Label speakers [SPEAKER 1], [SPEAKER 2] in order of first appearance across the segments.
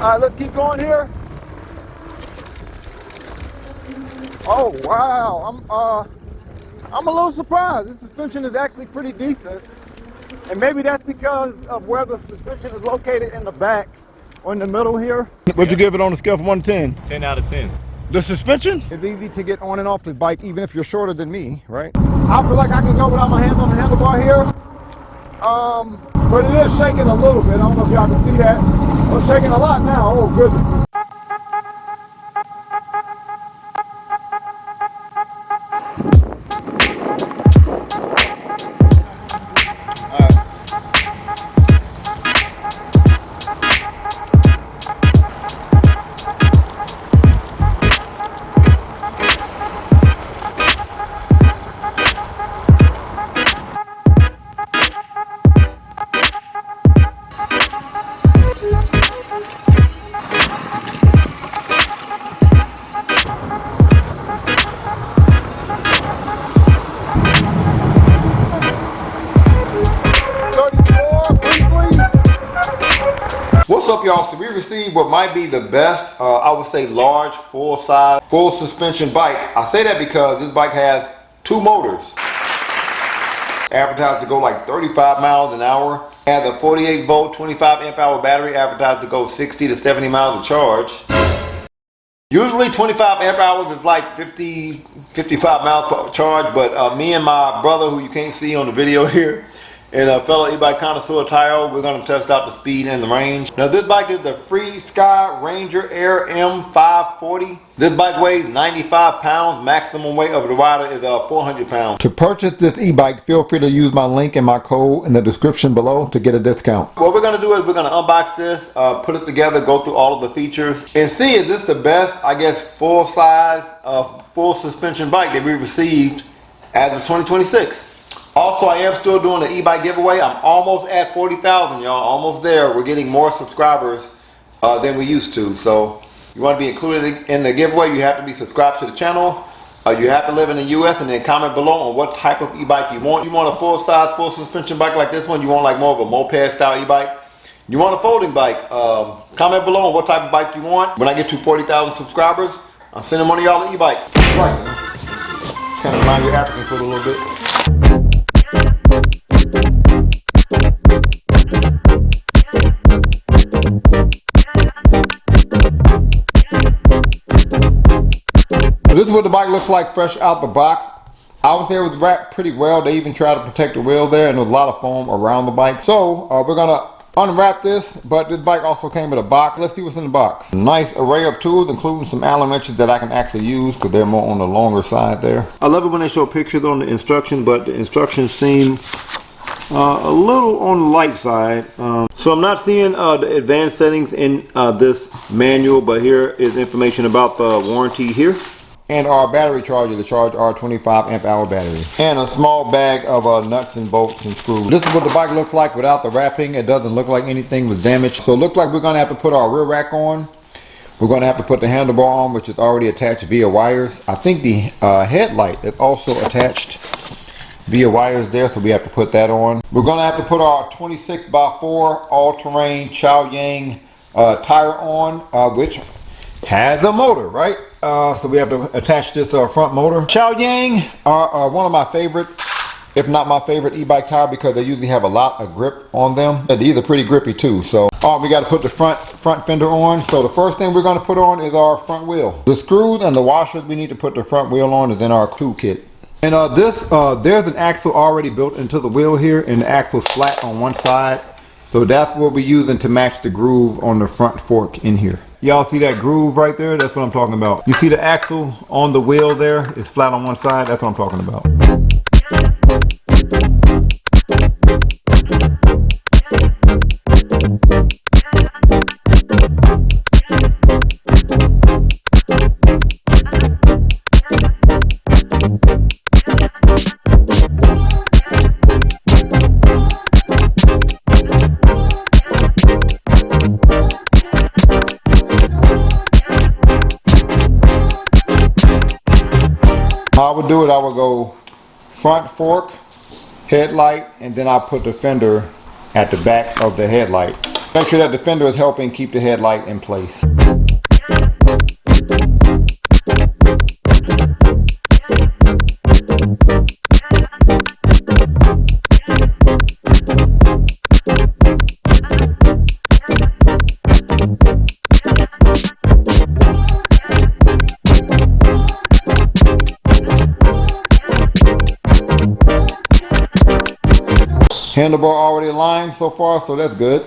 [SPEAKER 1] All right, let's keep going here. Oh wow, I'm a little surprised. This suspension is actually pretty decent, and maybe that's because of where the suspension is located in the back or in the middle here.
[SPEAKER 2] What'd you give it on a scale from 1 to 10?
[SPEAKER 3] 10 out of 10.
[SPEAKER 2] The suspension?
[SPEAKER 1] It's easy to get on and off this bike, even if you're shorter than me, right? I feel like I can go without my hands on the handlebar here. But it is shaking a little bit. I don't know if y'all can see that. It's shaking a lot now. Oh, goodness.
[SPEAKER 4] What's up, y'all? So we received what might be the best, I would say large, full size, full suspension bike. I say that because this bike has 2 motors. Advertised to go like 35 miles an hour. Has a 48 volt, 25 amp hour battery, advertised to go 60 to 70 miles of charge. Usually 25 amp hours is like 50, 55 miles per charge, but me and my brother, who you can't see on the video here, and a fellow e-bike connoisseur, Tyler, we're going to test out the speed and the range. Now this bike is the FreeSky Ranger Air M540. This bike weighs 95 pounds. Maximum weight of the rider is 400 pounds. To purchase this e-bike, feel free to use my link and my code in the description below to get a discount. What we're going to do is we're going to unbox this, put it together, go through all of the features, and see is this the best, I guess, full size, full suspension bike that we received as of 2026. Also, I am still doing the e-bike giveaway. I'm almost at 40,000, y'all. Almost there. We're getting more subscribers than we used to. So, you want to be included in the giveaway, you have to be subscribed to the channel. You have to live in the US, and then comment below on what type of e-bike you want. You want a full-size, full suspension bike like this one? You want like more of a moped-style e-bike? You want a folding bike? Comment below on what type of bike you want. When I get to 40,000 subscribers, I'm sending one of y'all an e-bike. Right. Kind of remind you of African foot a little bit. This is what the bike looks like fresh out the box. I was there with wrapped pretty well. They even tried to protect the wheel there, and there was a lot of foam around the bike. So we're gonna unwrap this, but this bike also came with a box. Let's see what's in the box. A nice array of tools, including some Allen wrenches that I can actually use because they're more on the longer side there. I love it when they show pictures on the instructions, but the instructions seem a little on the light side. So I'm not seeing the advanced settings in this manual, but here is information about the warranty here. And our battery charger to charge our 25 amp hour battery. And a small bag of nuts and bolts and screws. This is what the bike looks like without the wrapping. It doesn't look like anything was damaged. So it looks like we're going to have to put our rear rack on. We're going to have to put the handlebar on, which is already attached via wires. I think the headlight is also attached via wires there, so we have to put that on. We're going to have to put our 26x4 all-terrain Chow Yang tire on, which has a motor, right? So we have to attach this front motor. Chow Yang are one of my favorite, if not my favorite e-bike tire, because they usually have a lot of grip on them. And these are pretty grippy too. So we got to put the front fender on. So the first thing we're going to put on is our front wheel. The screws and the washers we need to put the front wheel on is in our toolkit. And there's an axle already built into the wheel here, and the axle's flat on one side. So that's what we're using to match the groove on the front fork in here. Y'all see that groove right there? That's what I'm talking about. You see the axle on the wheel there? It's flat on one side. That's what I'm talking about. How I would do it, I would go front fork, headlight, and then I put the fender at the back of the headlight. Make sure that the fender is helping keep the headlight in place. Handlebar already aligned so far, so that's good.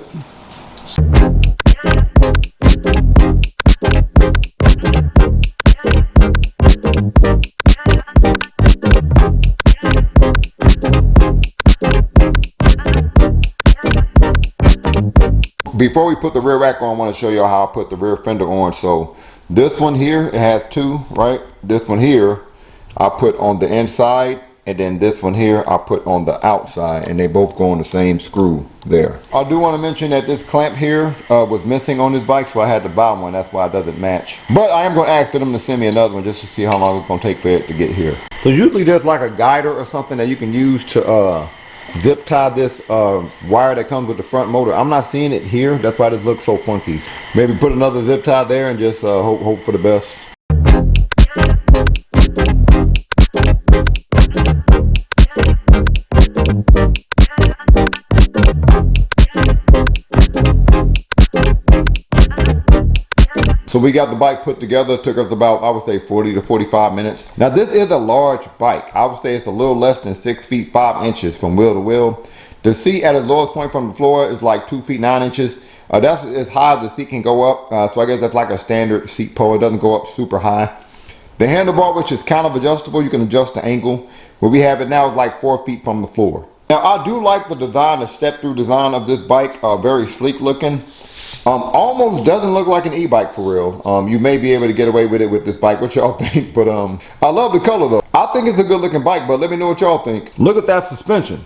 [SPEAKER 4] Before we put the rear rack on, I want to show you how I put the rear fender on. So this one here, it has two, right? This one here, I put on the inside, and then this one here I put on the outside, and they both go on the same screw there. I do want to mention that this clamp here was missing on this bike, so I had to buy one. That's why it doesn't match. But I am going to ask them to send me another one just to see how long it's going to take for it to get here. So usually there's like a guider or something that you can use to zip tie this wire that comes with the front motor. I'm not seeing it here. That's why this looks so funky. Maybe put another zip tie there and just hope for the best. So we got the bike put together. It took us about, I would say, 40 to 45 minutes. Now this is a large bike. I would say it's a little less than 6 feet 5 inches from wheel to wheel. The seat at its lowest point from the floor is like 2 feet 9 inches. That's as high as the seat can go up. So I guess that's like a standard seat pole. It doesn't go up super high. The handlebar, which is kind of adjustable, you can adjust the angle. Where we have it now is like 4 feet from the floor. Now I do like the design, the step-through design of this bike. Very sleek looking. Almost doesn't look like an e-bike for real. You may be able to get away with it with this bike. What y'all think? But I love the color though. I think it's a good looking bike, but let me know what y'all think. Look at that suspension.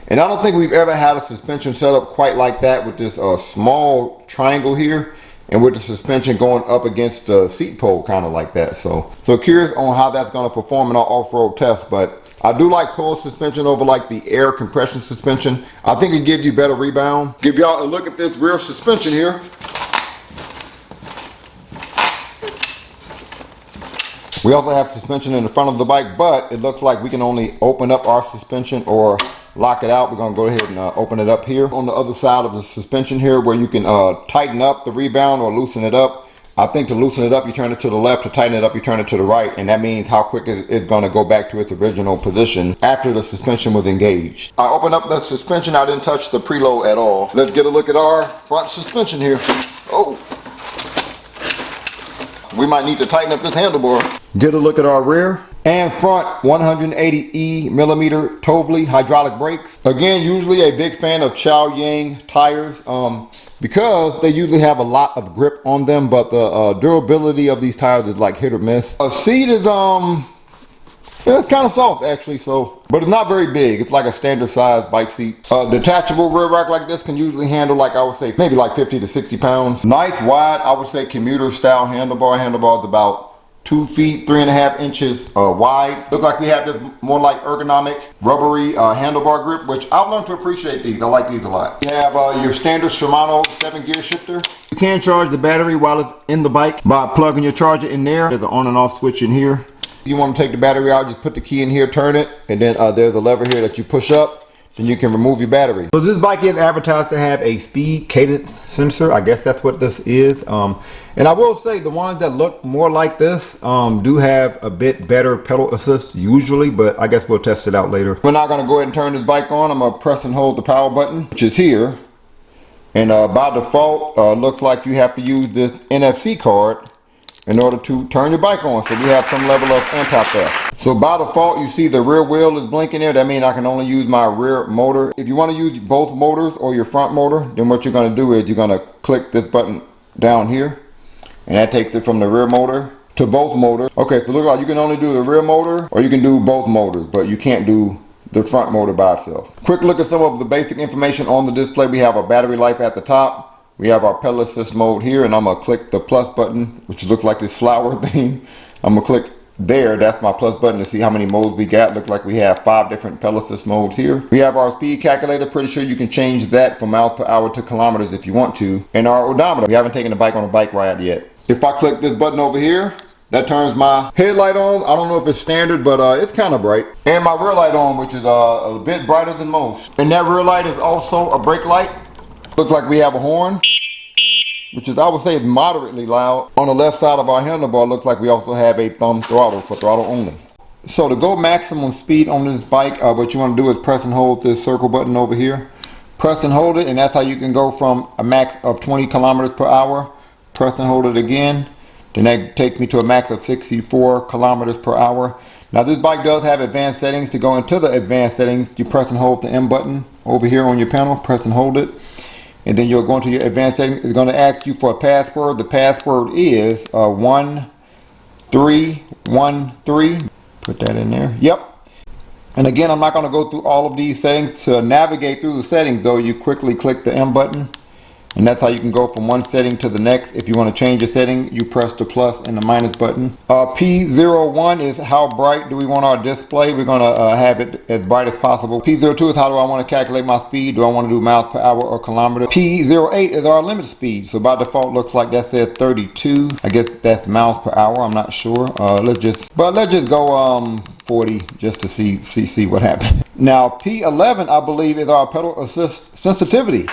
[SPEAKER 4] And I don't think we've ever had a suspension set up quite like that, with this small triangle here and with the suspension going up against the seat pole kind of like that. So curious on how that's going to perform in our off-road test. But I do like coil suspension over like the air compression suspension. I think it gives you better rebound. Give y'all a look at this rear suspension here. We also have suspension in the front of the bike, but it looks like we can only open up our suspension or lock it out. We're going to go ahead and open it up here on the other side of the suspension here, where you can tighten up the rebound or loosen it up. I think to loosen it up, you turn it to the left. To tighten it up, you turn it to the right. And that means how quick it's going to go back to its original position after the suspension was engaged. I opened up the suspension. I didn't touch the preload at all. Let's get a look at our front suspension here. Oh, we might need to tighten up this handlebar. Get a look at our rear and front 180 millimeter Tovley hydraulic brakes. Again, usually a big fan of Chow Yang tires because they usually have a lot of grip on them, but the durability of these tires is like hit or miss. A seat is yeah, it's kind of soft actually, but it's not very big. It's like a standard size bike seat. Detachable rear rack like this can usually handle, like I would say, maybe like 50 to 60 pounds. Nice wide, I would say commuter style handlebar. Handlebar is about 2 feet 3.5 inches wide. Looks like we have this more like ergonomic rubbery handlebar grip, which I've learned to appreciate these. I like these a lot. You have your standard Shimano 7-gear shifter. You can charge the battery while it's in the bike by plugging your charger in there. There's an on and off switch in here. If you want to take the battery out, just put the key in here, turn it, and then there's a lever here that you push up. Then you can remove your battery. So this bike is advertised to have a speed cadence sensor. I guess that's what this is. And I will say the ones that look more like this do have a bit better pedal assist usually, but I guess we'll test it out later. We're not gonna go ahead and turn this bike on. I'm gonna press and hold the power button, which is here. And by default, looks like you have to use this NFC card in order to turn your bike on, so we have some level of anti-theft. So by default, you see the rear wheel is blinking there. That means I can only use my rear motor. If you want to use both motors or your front motor, then what you're going to do is you're going to click this button down here, and that takes it from the rear motor to both motors. Okay, so look like you can only do the rear motor or you can do both motors, but you can't do the front motor by itself. Quick look at some of the basic information on the display. We have a battery life at the top. We have our pedal assist mode here, and I'm gonna click the plus button, which looks like this flower thing. I'm gonna click there, that's my plus button to see how many modes we got. Look like we have 5 different pedal assist modes here. We have our speed calculator. Pretty sure you can change that from miles per hour to kilometers if you want to. And our odometer. We haven't taken the bike on a bike ride yet. If I click this button over here, that turns my headlight on. I don't know if it's standard, but it's kind of bright. And my rear light on, which is a bit brighter than most. And that rear light is also a brake light. Looks like we have a horn, which is, I would say, is moderately loud. On the left side of our handlebar, looks like we also have a thumb throttle for throttle only. So to go maximum speed on this bike, what you want to do is press and hold this circle button over here. Press and hold it, and that's how you can go from a max of 20 kilometers per hour. Press and hold it again. Then that takes me to a max of 64 kilometers per hour. Now this bike does have advanced settings. To go into the advanced settings, you press and hold the M button over here on your panel. Press and hold it. And then you'll go into your advanced settings. It's going to ask you for a password. The password is 1313. Put that in there. Yep. And again, I'm not going to go through all of these settings. To navigate through the settings, though, you quickly click the M button. And that's how you can go from one setting to the next. If you want to change a setting, you press the plus and the minus button. P01 is how bright do we want our display. We're going to have it as bright as possible. P02 is how do I want to calculate my speed. Do I want to do miles per hour or kilometers? P08 is our limit speed. So by default, looks like that says 32. I guess that's miles per hour. I'm not sure. Let's just go 40 just to see what happens. Now P11, I believe, is our pedal assist sensitivity.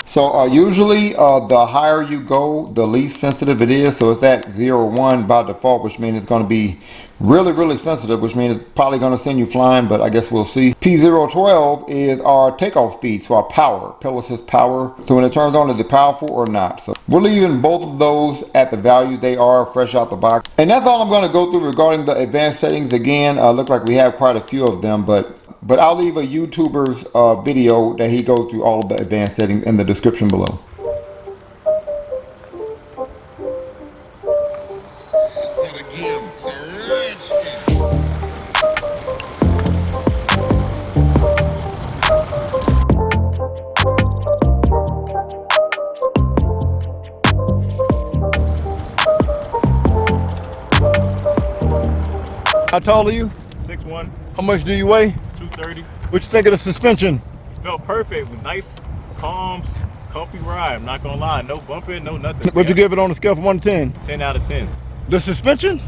[SPEAKER 4] So usually the higher you go, the least sensitive it is. So it's at 0.1 by default, which means it's going to be really sensitive, which means it's probably going to send you flying, but I guess we'll see. P012 is our takeoff speed, so our power, pedal assist power. So when it turns on, is it powerful or not? So we're leaving both of those at the value they are fresh out the box. And that's all I'm going to go through regarding the advanced settings. Again, look like we have quite a few of them, but I'll leave a YouTuber's video that he goes through all of the advanced settings in the description below.
[SPEAKER 2] How tall are you?
[SPEAKER 3] 6'1".
[SPEAKER 2] How much do you weigh?
[SPEAKER 3] 230.
[SPEAKER 2] What you think of the suspension?
[SPEAKER 3] Felt perfect with nice, calm, comfy ride. I'm not gonna lie, no bumping, no nothing.
[SPEAKER 2] What'd you give it on a scale from 1 to 10?
[SPEAKER 3] 10 out of 10.
[SPEAKER 2] The suspension?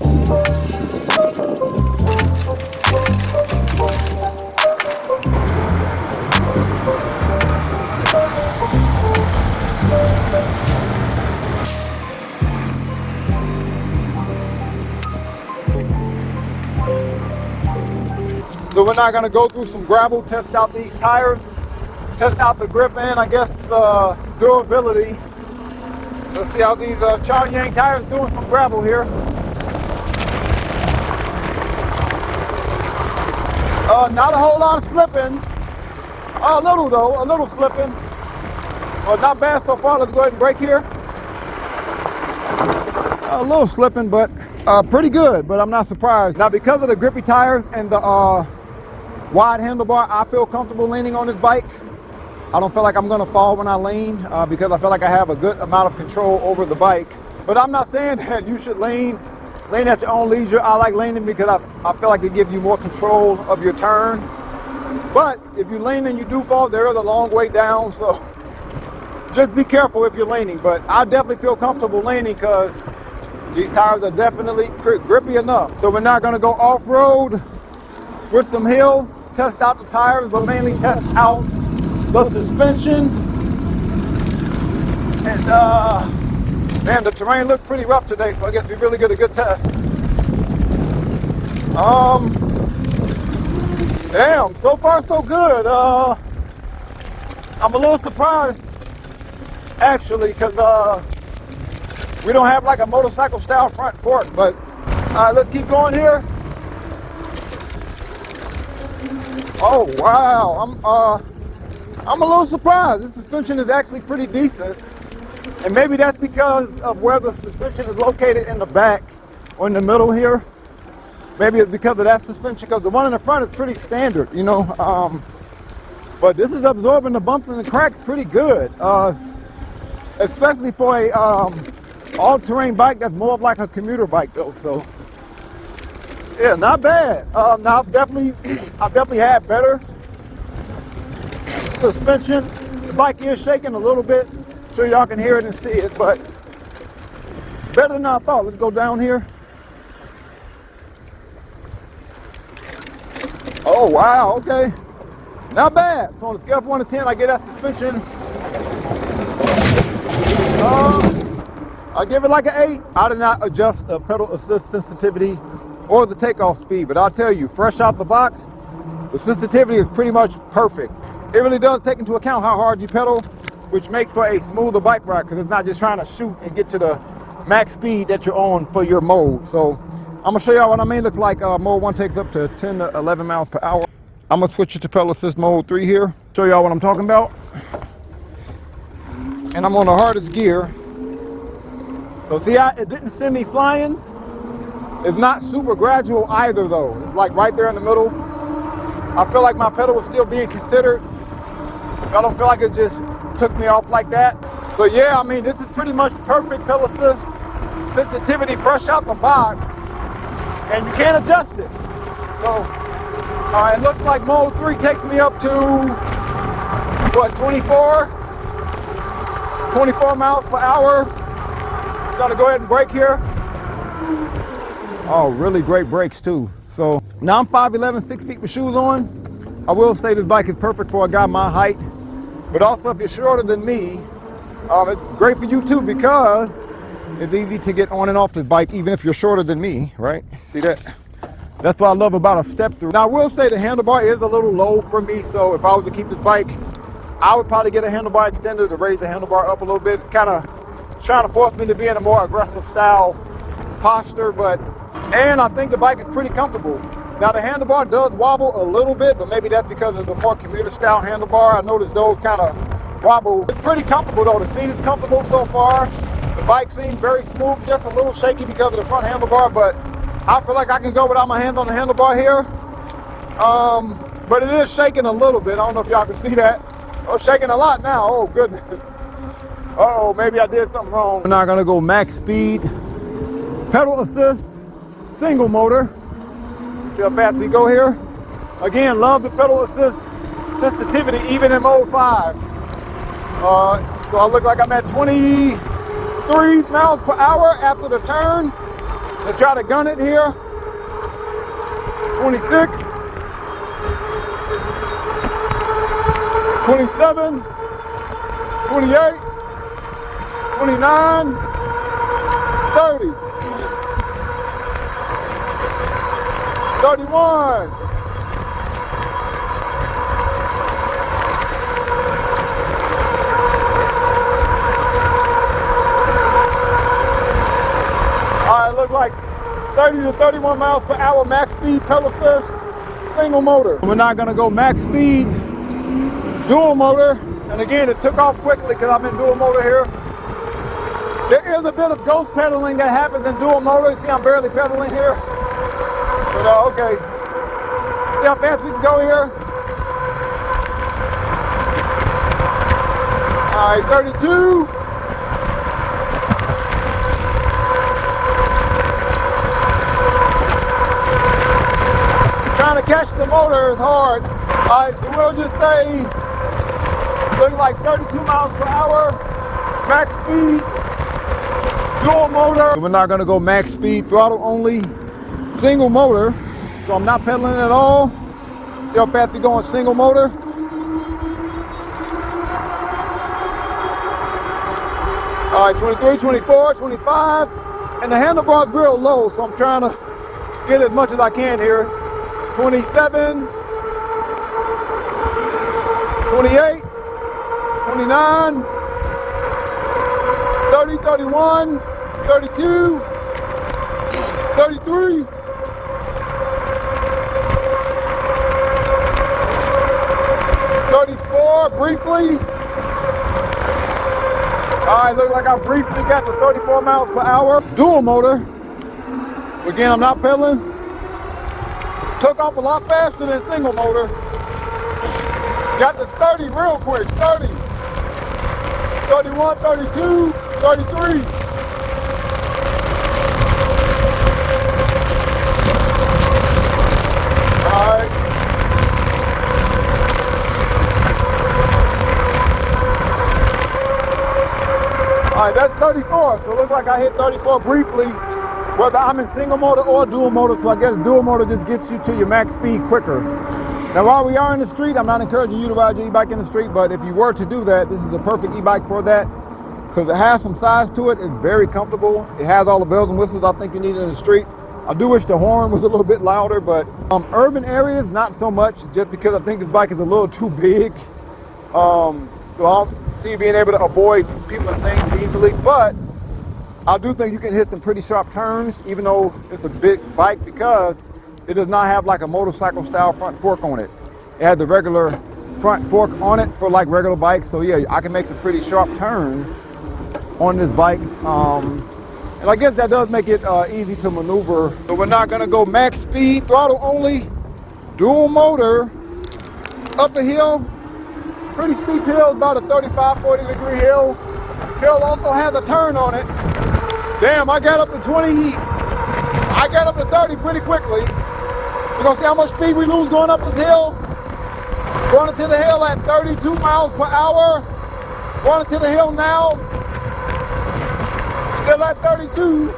[SPEAKER 1] So we're not going to go through some gravel, test out these tires, test out the grip and I guess the durability. Let's see how these Yang tires doing from gravel here. Not a whole lot of slipping. A little though, a little slipping. Well, not bad so far. Let's go ahead and brake here. A little slipping, but pretty good, but I'm not surprised. Now because of the grippy tires and the wide handlebar, I feel comfortable leaning on this bike. I don't feel like I'm gonna fall when I lean because I feel like I have a good amount of control over the bike. But I'm not saying that you should lean at your own leisure. I like leaning because I feel like it gives you more control of your turn. But if you lean and you do fall, there is a long way down, so just be careful if you're leaning. But I definitely feel comfortable leaning because these tires are definitely grippy enough. So we're not gonna go off-road with some hills, test out the tires, but mainly test out the suspension. And man, the terrain looks pretty rough today, so I guess we really get a good test. Damn, so far so good. I'm a little surprised actually, because we don't have like a motorcycle style front fork. But all right, let's keep going here. Oh wow, I'm a little surprised. This suspension is actually pretty decent, and maybe that's because of where the suspension is located in the back or in the middle here. Maybe it's because of that suspension, because the one in the front is pretty standard, you know. But this is absorbing the bumps and the cracks pretty good, especially for a all-terrain bike that's more of like a commuter bike though. So Yeah, not bad. Now I've definitely had better suspension. The bike is shaking a little bit, so y'all can hear it and see it, but better than I thought. Let's go down here. Oh wow, okay. Not bad. So on a scale of 1 to 10, I get that suspension. I give it like an 8. I did not adjust the pedal assist sensitivity or the takeoff speed, but I'll tell you, fresh out the box, the sensitivity is pretty much perfect. It really does take into account how hard you pedal, which makes for a smoother bike ride because it's not just trying to shoot and get to the max speed that you're on for your mode. So I'm gonna show y'all what I mean. Looks like mode 1 takes up to 10 to 11 miles per hour. I'm gonna switch it to pedal assist mode 3 here. Show y'all what I'm talking about. And I'm on the hardest gear. So see how it didn't send me flying? It's not super gradual either though. It's like right there in the middle. I feel like my pedal was still being considered. I don't feel like it just took me off like that. So yeah, I mean, this is pretty much perfect pedal assist sensitivity fresh out the box. And you can't adjust it. So it looks like mode 3 takes me up to, what, 24 miles per hour. Gotta go ahead and brake here. Oh, really great brakes too. So now I'm 5'11", 6 feet with shoes on. I will say this bike is perfect for a guy my height, but also if you're shorter than me, it's great for you too because it's easy to get on and off this bike even if you're shorter than me, right? See that? That's what I love about a step through. Now I will say the handlebar is a little low for me, so if I was to keep this bike, I would probably get a handlebar extender to raise the handlebar up a little bit. It's kind of trying to force me to be in a more aggressive style posture, and I think the bike is pretty comfortable. Now the handlebar does wobble a little bit, but maybe that's because it's a more commuter style handlebar. I noticed those kind of wobble. It's pretty comfortable though. The seat is comfortable so far. The bike seems very smooth, just a little shaky because of the front handlebar, but I feel like I can go without my hands on the handlebar here. But it is shaking a little bit. I don't know if y'all can see that. Oh, shaking a lot now. Oh goodness. Uh-oh, maybe I did something wrong. We're now gonna go max speed, pedal assist, single motor. See how fast we go here? Again, love the pedal assist sensitivity even in mode 5. So I look like I'm at 23 miles per hour after the turn. Let's try to gun it here. 26, 27, 28, 29, 30, 31, 30 to 31 miles per hour max speed pedal assist single motor. We're not gonna go max speed dual motor, and again it took off quickly because I'm in dual motor here. There is a bit of ghost pedaling that happens in dual motor. See, I'm barely pedaling here, but okay. See how fast we can go here? All right, 32. Trying to catch the motor is hard. All right, so we'll just stay looking like 32 miles per hour, max speed, dual motor. We're not gonna go max speed, throttle only, single motor. So I'm not pedaling at all. See how fast we go on single motor? All right, 23, 24, 25. And the handlebar's real low, so I'm trying to get as much as I can here. 27, 28, 29, 30, 31, 32, 33, 34 briefly. All right, look like I briefly got to 34 miles per hour. Dual motor. Again, I'm not pedaling. Took off a lot faster than single motor. Got to 30 real quick. 30, 31, 32, 33. right, that's 34. So it looks like I hit 34 briefly, whether I'm in single motor or dual motor. So I guess dual motor just gets you to your max speed quicker. Now, while we are in the street, I'm not encouraging you to ride your e-bike in the street, but if you were to do that, this is the perfect e-bike for that, because it has some size to it. It's very comfortable. It has all the bells and whistles I think you need in the street. I do wish the horn was a little bit louder, but urban areas, not so much, just because I think this bike is a little too big. So I don't see you being able to avoid people and things easily, but I do think you can hit some pretty sharp turns, even though it's a big bike, because it does not have like a motorcycle style front fork on it. It has the regular front fork on it for like regular bikes. So yeah, I can make some pretty sharp turns on this bike. And I guess that does make it easy to maneuver. So we're not gonna go max speed, throttle only, dual motor, up a hill, pretty steep hill, about a 35, 40 degree hill. Hill also has a turn on it. Damn, I got up to 20, I got up to 30 pretty quickly. You gonna see how much speed we lose going up this hill? Going into the hill at 32 miles per hour. Going into the hill now. Still at 32.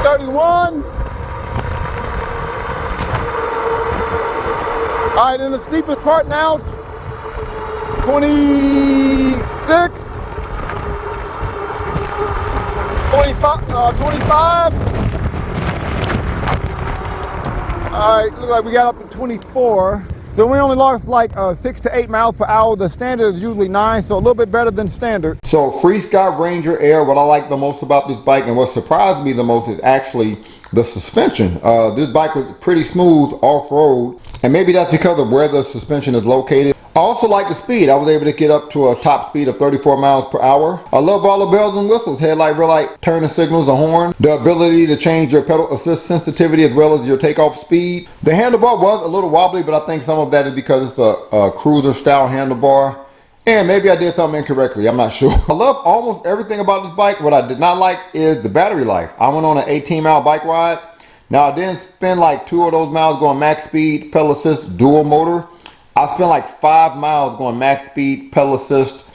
[SPEAKER 1] 31. All right, in the steepest part now, 26. 25. All right, looks like we got up to 24. So we only lost like 6 to 8 miles per hour. The standard is usually 9, so a little bit better than standard.
[SPEAKER 4] So FreeSky Ranger Air, what I like the most about this bike and what surprised me the most is actually the suspension. This bike was pretty smooth off-road, and maybe that's because of where the suspension is located. I also like the speed. I was able to get up to a top speed of 34 miles per hour. I love all the bells and whistles, headlight, rear light, turning signals, the horn, the ability to change your pedal assist sensitivity as well as your takeoff speed. The handlebar was a little wobbly, but I think some of that is because it's a cruiser style handlebar. And maybe I did something incorrectly, I'm not sure. I love almost everything about this bike. What I did not like is the battery life. I went on an 18-mile bike ride. Now I didn't spend like 2 of those miles going max speed, pedal assist, dual motor. I spent like 5 miles going max speed, pedal assist,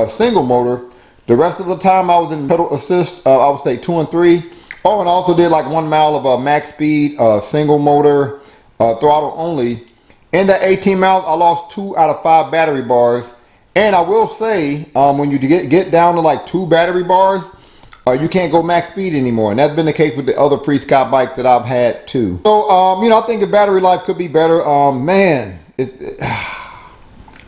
[SPEAKER 4] single motor. The rest of the time I was in pedal assist, I would say 2 and 3. Oh, and I also did like 1 mile of max speed, single motor, throttle only. In that 18 miles, I lost 2 out of 5 battery bars. And I will say, when you get down to like 2 battery bars, you can't go max speed anymore. And that's been the case with the other FreeSky bikes that I've had too. So, you know, I think the battery life could be better. Man. It's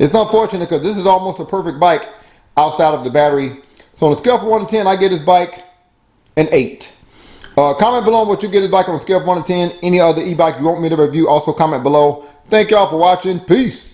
[SPEAKER 4] unfortunate because this is almost a perfect bike outside of the battery. So on a scale from 1 to 10, I give this bike an 8. Comment below what you give this bike on a scale of 1 to 10. Any other e-bike you want me to review, also comment below. Thank y'all for watching. Peace.